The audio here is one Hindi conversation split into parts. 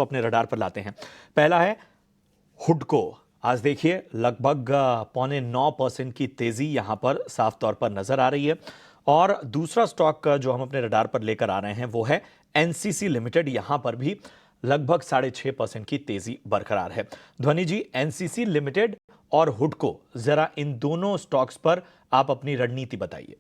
अपने रडार पर लाते हैं। पहला है हुडको। आज देखिए लगभग 8.9% की तेजी यहां पर साफ तौर पर नजर आ रही है। और दूसरा स्टॉक जो हम अपने रडार पर लेकर आ रहे हैं वो है एनसीसी लिमिटेड। यहां पर भी लगभग 6.5% की तेजी बरकरार है। ध्वनि जी, एनसीसी लिमिटेड और हुडको, जरा इन दोनों स्टॉक्स पर आप अपनी रणनीति बताइए।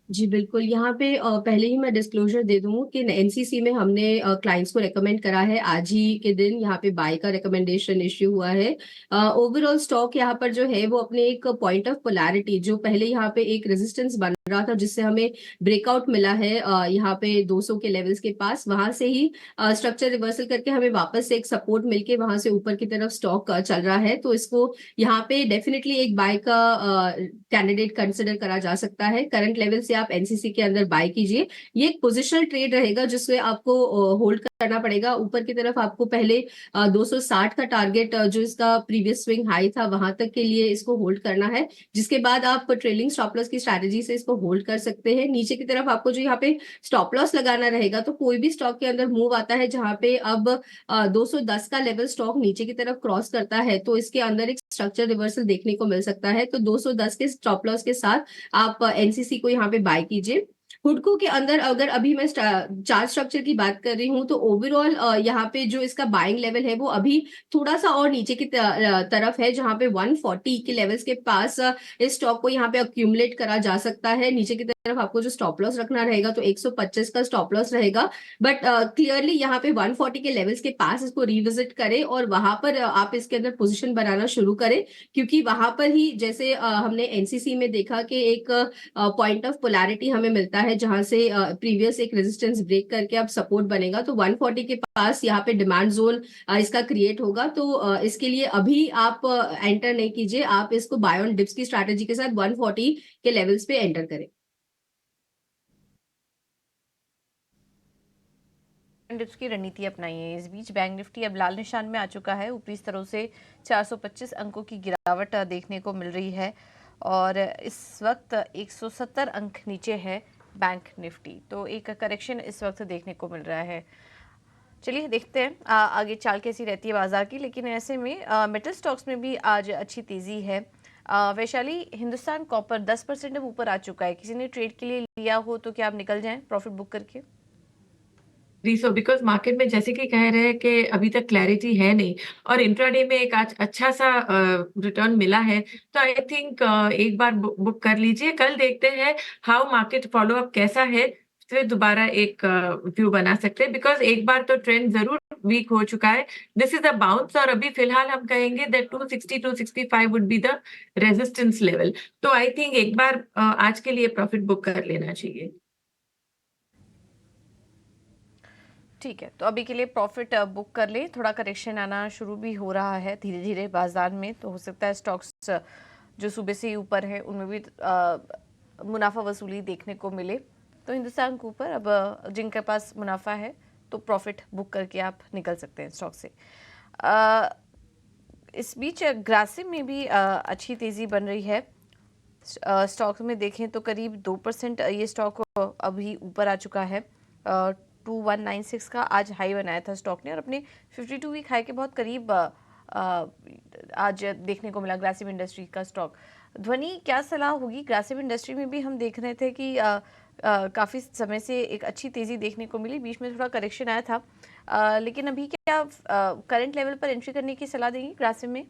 जी बिल्कुल, यहाँ पे पहले ही मैं डिस्क्लोजर दे दूँ कि एनसीसी में हमने क्लाइंट्स को रेकमेंड करा है आज ही के दिन, यहाँ पे बाय का रिकमेंडेशन इश्यू हुआ है। ओवरऑल स्टॉक यहाँ पर जो है वो अपने एक पॉइंट ऑफ पोलैरिटी, जो पहले यहाँ पे एक रेजिस्टेंस बन रहा था जिससे हमें ब्रेकआउट मिला है यहाँ पे 200 के लेवल्स के पास, वहां से ही स्ट्रक्चर रिवर्सल करके हमें वापस से एक सपोर्ट मिलके वहां से ऊपर की तरफ स्टॉक चल रहा है। तो इसको यहाँ पे डेफिनेटली एक बाय का कैंडिडेट कंसिडर करा जा सकता है। करंट लेवल से आप एनसीसी के अंदर बाय कीजिए। ये एक पोजिशनल ट्रेड रहेगा जिससे आपको होल्ड करना पड़ेगा। ऊपर की तरफ आपको पहले 260 का टारगेट, जो इसका प्रीवियस स्विंग हाई था, वहां तक के लिए इसको होल्ड करना है। जिसके बाद आप ट्रेलिंग स्टॉप लॉस की स्ट्रैटेजी से इसको होल्ड कर सकते हैं। नीचे की तरफ आपको जो यहाँ पे स्टॉप लॉस लगाना रहेगा, तो कोई भी स्टॉक के अंदर मूव आता है जहां पे अब 210 का लेवल स्टॉक नीचे की तरफ क्रॉस करता है, तो इसके अंदर एक स्ट्रक्चर रिवर्सल देखने को मिल सकता है। तो 210 के स्टॉप लॉस के साथ आप एनसीसी को यहाँ पे बाय कीजिए। हुडको के अंदर अगर अभी मैं चार्ट स्ट्रक्चर की बात कर रही हूँ, तो ओवरऑल यहाँ पे जो इसका बाइंग लेवल है वो अभी थोड़ा सा और नीचे की तरफ है, जहां पे 140 के लेवल्स के पास इस स्टॉक को यहाँ पे अक्यूमुलेट करा जा सकता है। नीचे की तरफ आपको जो स्टॉप लॉस रखना रहेगा तो 125 का स्टॉप लॉस रहेगा। बट क्लियरली यहाँ पे 140 के लेवल्स के पास इसको रिविजिट करें और वहां पर आप इसके अंदर पोजिशन बनाना शुरू करें, क्योंकि वहां पर ही जैसे हमने एनसीसी में देखा कि एक पॉइंट ऑफ पोलैरिटी हमें मिलता है जहां से प्रीवियस एक रेजिस्टेंस ब्रेक करके अब सपोर्ट बनेगा। तो 140 के पास यहाँ पे डिमांड जोन इसका क्रिएट होगा। तो इसके लिए अभी आप एंटर नहीं कीजिए, आप इसको बाय ऑन डिप्स की स्ट्रैटेजी के साथ 140 के लेवल्स पे एंटर करें। डिप्स की रणनीति अपनाइए। इस बीच बैंक निफ्टी अब लाल निशान में आ चुका है। ऊपरी स्तरों से 425 अंकों की गिरावट देखने को मिल रही है और इस वक्त 170 अंक नीचे है बैंक निफ्टी। तो एक करेक्शन इस वक्त देखने को मिल रहा है। चलिए देखते हैं आगे चाल कैसी रहती है बाजार की। लेकिन ऐसे में मेटल स्टॉक्स में भी आज अच्छी तेजी है। वैशाली, हिंदुस्तान कॉपर 10% अब ऊपर आ चुका है। किसी ने ट्रेड के लिए लिया हो तो क्या आप निकल जाएं प्रॉफिट बुक करके? सो बिकॉज मार्केट में जैसे कि कह रहे हैं कि अभी तक क्लैरिटी है नहीं और इंट्राडे में एक आज अच्छा सा रिटर्न मिला है, तो आई थिंक एक बार बुक कर लीजिए। कल देखते हैं हाउ मार्केट फॉलो अप कैसा है, फिर दोबारा एक व्यू बना सकते हैं। बिकॉज एक बार तो ट्रेंड जरूर वीक हो चुका है। दिस इज अ बाउंस और अभी फिलहाल हम कहेंगे that 260 265 would be the resistance level. तो आई थिंक एक बार आज के लिए प्रॉफिट बुक कर लेना चाहिए। ठीक है, तो अभी के लिए प्रॉफिट बुक कर ले। थोड़ा करेक्शन आना शुरू भी हो रहा है धीरे धीरे बाजार में, तो हो सकता है स्टॉक्स जो सुबह से ही ऊपर है उनमें भी मुनाफा वसूली देखने को मिले। तो हिंदुस्तान के ऊपर अब जिनके पास मुनाफा है तो प्रॉफिट बुक करके आप निकल सकते हैं स्टॉक से। इस बीच ग्रासिम में भी अच्छी तेज़ी बन रही है। स्टॉक में देखें तो करीब 2% ये स्टॉक अभी ऊपर आ चुका है। 2196 का आज हाई बनाया था स्टॉक ने और अपने 52 वीक हाई के बहुत करीब आज देखने को मिला ग्रासिम इंडस्ट्री का स्टॉक। ध्वनि, क्या सलाह होगी? ग्रासिम इंडस्ट्री में भी हम देख रहे थे कि काफ़ी समय से एक अच्छी तेज़ी देखने को मिली, बीच में थोड़ा करेक्शन आया था, लेकिन अभी क्या करंट लेवल पर एंट्री करने की सलाह देंगी ग्रासिम में?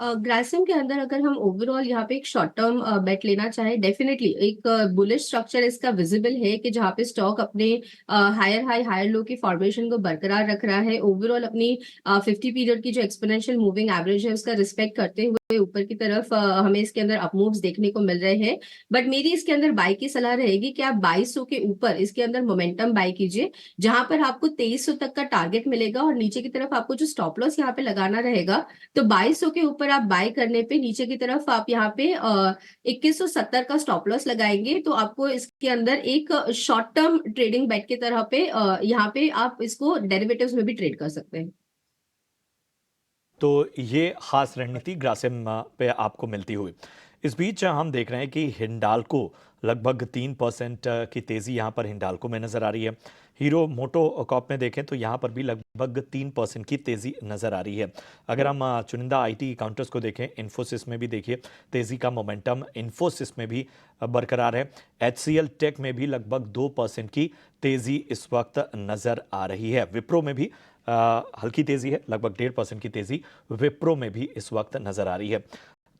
ग्रासिम के अंदर अगर हम ओवरऑल यहाँ पे एक शॉर्ट टर्म बेट लेना चाहे, डेफिनेटली एक बुलिश स्ट्रक्चर इसका विजिबल है कि जहाँ पे स्टॉक अपने हायर हाई हायर लो की फॉर्मेशन को बरकरार रख रहा है। ओवरऑल अपनी 50 पीरियड की जो एक्सपोनेंशियल मूविंग एवरेज है उसका रिस्पेक्ट करते हुए ऊपर की तरफ हमें इसके अंदर अपमूव्स देखने को मिल रहे हैं। बट मेरी इसके अंदर बाय की सलाह रहेगी कि आप 2200 के ऊपर इसके अंदर मोमेंटम बाय कीजिए, जहां पर आपको 2300 तक का टारगेट मिलेगा और नीचे की तरफ आपको जो स्टॉप लॉस यहाँ पे लगाना रहेगा, तो 2200 के ऊपर आप बाय करने पे नीचे की तरफ आप यहाँ पे 2170 का स्टॉप लॉस लगाएंगे, तो आपको इसके अंदर एक शॉर्ट टर्म ट्रेडिंग बेट की तरह पे यहाँ पे आप इसको डेरिवेटिव्स में भी ट्रेड कर सकते हैं। तो ये खास रणनीति ग्रासिम पे आपको मिलती हुई। इस बीच हम देख रहे हैं कि हिंडाल्को लगभग 3% की तेजी यहाँ पर हिंडाल्को में नजर आ रही है। हीरो मोटोकॉर्प में देखें तो यहाँ पर भी लगभग 3% की तेजी नजर आ रही है। अगर हम चुनिंदा आईटी काउंटर्स को देखें, इन्फोसिस में भी देखिए तेजी का मोमेंटम इन्फोसिस में भी बरकरार है। HCL टेक में भी लगभग 2% की तेजी इस वक्त नजर आ रही है। विप्रो में भी हल्की तेजी है, लगभग 1.5% की तेजी विप्रो में भी इस वक्त नजर आ रही है।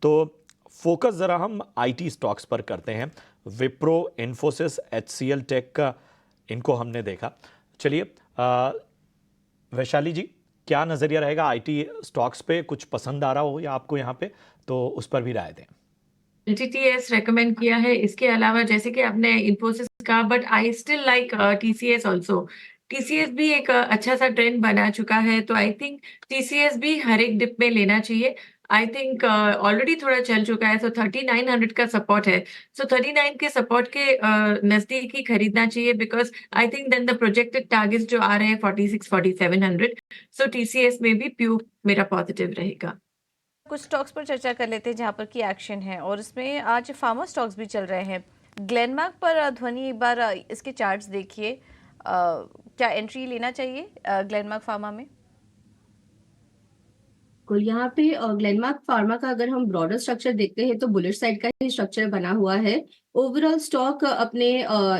तो फोकस जरा हम आईटी स्टॉक्स पर करते हैं। विप्रो, इन्फोसिस, HCL टेक का इनको हमने देखा। चलिए वैशाली जी, क्या नजरिया रहेगा आईटी स्टॉक्स पे? कुछ पसंद आ रहा हो या आपको यहाँ पे, तो उस पर भी राय दें। LTTS रेकमेंड किया है। इसके अलावा जैसे कि आपने इन्फोसिस का, but I still like TCS also. TCS भी एक अच्छा सा ट्रेंड बना चुका है, तो आई थिंक TCS भी हर एक डिप में लेना चाहिए। आई थिंक ऑलरेडी थोड़ा चल चुका है, तो 3900 का सपोर्ट है, सो 39 के सपोर्ट के नजदीक ही खरीदना चाहिए, because I think then the projected targets जो आ रहे हैं 46-4700, सो TCS में भी प्यू मेरा पॉजिटिव रहेगा। कुछ स्टॉक्स पर चर्चा कर लेते हैं जहां पर की एक्शन है, और इसमें आज फार्मा स्टॉक्स भी चल रहे हैं। ग्लेनमार्क पर ध्वनि, एक बार इसके चार्ट्स देखिए। क्या एंट्री लेना चाहिए ग्लेनमार्क फार्मा में? बिल्कुल, यहाँ पे ग्लेनमार्क फार्मा का अगर हम ब्रॉडर स्ट्रक्चर देखते हैं तो बुलिश साइड का ही स्ट्रक्चर बना हुआ है। ओवरऑल स्टॉक अपने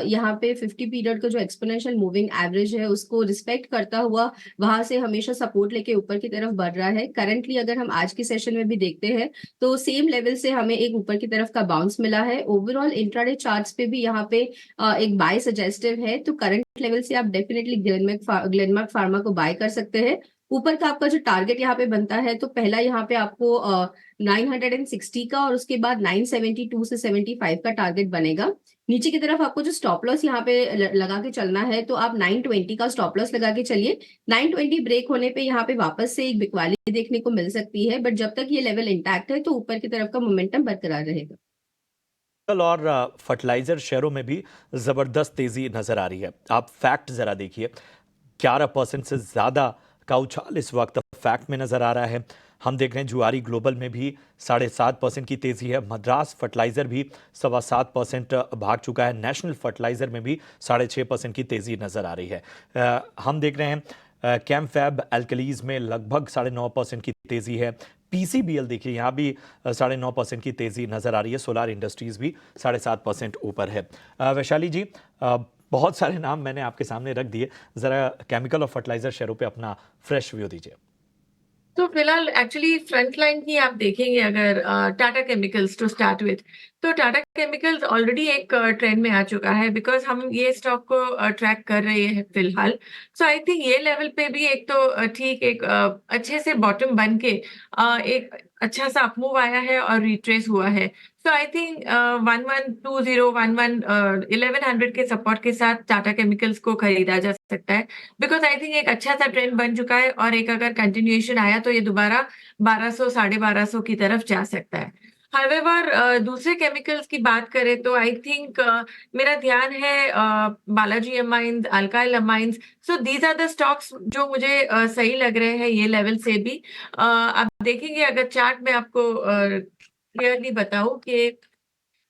यहाँ पे 50 पीरियड का जो एक्सपोनेंशियल मूविंग एवरेज है उसको रिस्पेक्ट करता हुआ वहां से हमेशा सपोर्ट लेके ऊपर की तरफ बढ़ रहा है। करंटली अगर हम आज के सेशन में भी देखते हैं तो सेम लेवल से हमें एक ऊपर की तरफ का बाउंस मिला है। ओवरऑल इंट्राडे चार्ट्स पे भी यहाँ पे एक बाय सजेस्टिव है, तो करंट लेवल से आप डेफिनेटली ग्लेनमार्क फार्मा को बाय कर सकते हैं। ऊपर का आपका जो टारगेट यहाँ पे बनता है, तो पहला यहाँ पे आपको 960 का और उसके बाद 972 से 75 का टारगेट बनेगा। नीचे की तरफ आपको जो स्टॉप लॉस यहाँ पे लगा के चलना है, तो आप 920 का स्टॉप लॉस लगा के चलिए। 920 ब्रेक होने पे यहाँ पे वापस से एक बिकवाली देखने को मिल सकती है, बट जब तक ये लेवल इंटैक्ट है तो ऊपर की तरफ का मोमेंटम बरकरार रहेगा। और फर्टिलाइजर शेयरों में भी जबरदस्त तेजी नजर आ रही है। आप फैक्ट जरा देखिए, 11% से ज्यादा का उछाल इस वक्त फैक्ट में नजर आ रहा है। हम देख रहे हैं जुआरी ग्लोबल में भी 7.5% की तेजी है। मद्रास फर्टिलाइजर भी 7.25% भाग चुका है। नेशनल फर्टिलाइजर में भी 6.5% की तेजी नजर आ रही है। हम देख रहे हैं कैमफैब एल्कलीज में लगभग 9.5% की तेजी है। PCBL देखिए, यहाँ भी 9.5% की तेजी नजर आ रही है। सोलार इंडस्ट्रीज भी 7.5% ऊपर है। वैशाली जी, बहुत सारे नाम मैंने आपके सामने रख दिए, जरा केमिकल और फर्टिलाइजर शेयरों पे अपना फ्रेश व्यू दीजिए। तो फिलहाल एक्चुअली फ्रंट लाइन की आप देखेंगे अगर Tata chemicals to start with, तो टाटा केमिकल्स ऑलरेडी एक ट्रेंड में आ चुका है, बिकॉज हम ये स्टॉक को ट्रैक कर रहे हैं फिलहाल। सो आई थिंक ये लेवल पे भी एक तो ठीक एक अच्छे से बॉटम बन के एक अच्छा सा अपमूव आया है और रिट्रेस हुआ है। सो आई थिंक 1100 के सपोर्ट के साथ टाटा केमिकल्स को खरीदा जा सकता है, बिकॉज आई थिंक एक अच्छा सा ट्रेंड बन चुका है, और एक अगर कंटिन्यूएशन आया तो ये दोबारा 1200 1250 की तरफ जा सकता है। हाउएवर दूसरे केमिकल्स की बात करें तो आई थिंक मेरा ध्यान है Balaji amines, alkyl amines, so these are the stocks जो मुझे सही लग रहे हैं ये लेवल से भी। आप देखेंगे अगर चार्ट में आपको क्लियरली बताऊं कि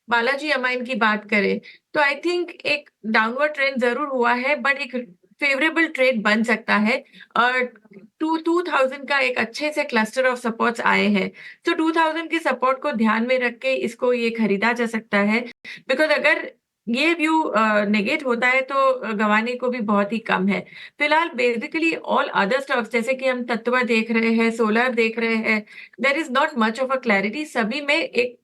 बालाजी अमाइन की बात करें तो आई थिंक एक डाउनवर्ड ट्रेंड जरूर हुआ है, बट एक फेवरेबल ट्रेड बन सकता है। और 2000 का एक अच्छे से क्लस्टर ऑफ सपोर्ट्स आए हैं, तो 2000 के सपोर्ट को ध्यान में रख के इसको ये खरीदा जा सकता है, बिकॉज अगर ये व्यू नेगेट होता है तो गंवाने को भी बहुत ही कम है। फिलहाल बेसिकली ऑल अदर स्टॉक्स जैसे कि हम तत्वा देख रहे हैं, सोलर देख रहे हैं, there is not much of a clarity, सभी में एक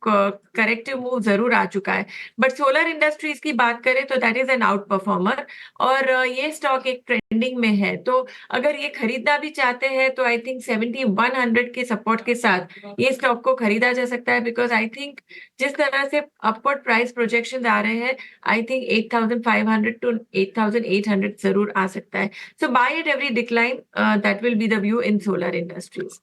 करेक्टिव मूव जरूर आ चुका है। बट सोलर इंडस्ट्रीज की बात करें तो that is an out performer, और ये स्टॉक एक ट्रेंडिंग में है, तो अगर ये खरीदना भी चाहते हैं तो आई थिंक 7100 के सपोर्ट के साथ ये स्टॉक को खरीदा जा सकता है, बिकॉज आई थिंक जिस तरह से अपवर्ड प्राइस प्रोजेक्शन आ रहे हैं, आई थिंक 8500 to 8800 जरूर आ सकता है। So by at every decline, that will be the view in solar industries.